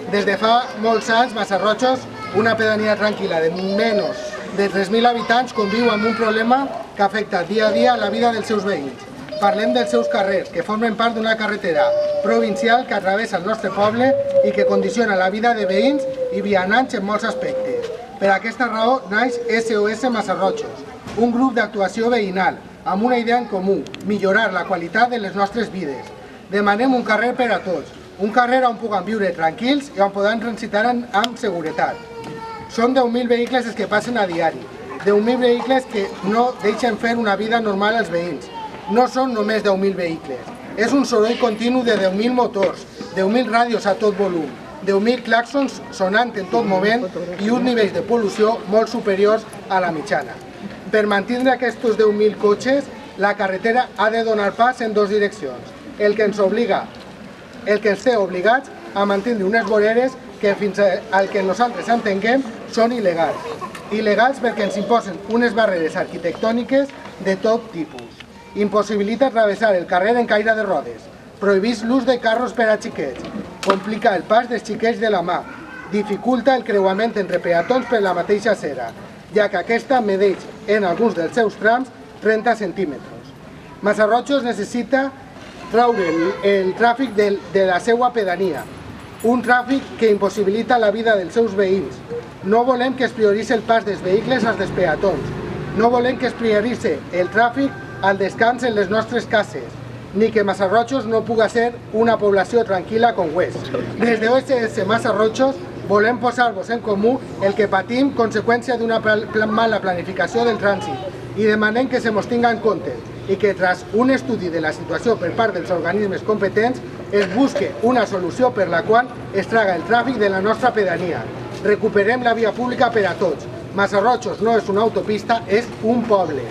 Des de fa molts anys, Massarrotxos, una pedania tranquil·la de menys de 3.000 habitants, conviu amb un problema que afecta dia a dia la vida dels seus veïns. Parlem dels seus carrers, que formen part d'una carretera provincial que travessa el nostre poble i que condiciona la vida de veïns i vianants en molts aspectes. Per aquesta raó naix SOS Massarrotxos, un grup d'actuació veïnal amb una idea en comú, millorar la qualitat de les nostres vides. Demanem un carrer per a tots, un carrer on puguem viure tranquils i on podem transitar amb seguretat. Són 10.000 vehicles els que passen a diari, 10.000 vehicles que no deixen fer una vida normal als veïns. No són només 10.000 vehicles, és un soroll continu de 10.000 motors, 10.000 ràdios a tot volum, 10.000 clàxons sonant en tot moment i uns nivells de pol·lució molt superiors a la mitjana. Per mantenir aquests 10.000 cotxes, la carretera ha de donar pas en dues direccions, el que ens té obligats a mantenir unes voreres que fins al que nosaltres entenguem són il·legals. Il·legals perquè ens imposen unes barreres arquitectòniques de tot tipus. Impossibilita travessar el carrer en caire de rodes, prohibís l'ús de carros per a xiquets, complica el pas dels xiquets de la mà, dificulta el creuament entre peatons per la mateixa acera, ja que aquesta medeix en alguns dels seus trams 30 centímetres. Massarrotxos necessita traure el tràfic de la seva pedania, un tràfic que impossibilita la vida dels seus veïns. No volem que es prioritzi el pas dels vehicles als dels peatons, no volem que es prioritzi el tràfic al descans en les nostres cases, ni que Massarrotxos no puga ser una població tranquil·la com ho és. Des de SOS Massarrotxos volem posar-vos en comú el que patim conseqüència d'una mala planificació del trànsit i demanem que se mos tinga en compte i que tras un estudi de la situació per part dels organismes competents es busque una solució per la qual es traga el tràfic de la nostra pedania. Recuperem la via pública per a tots. Massarrotxos no és una autopista, és un poble.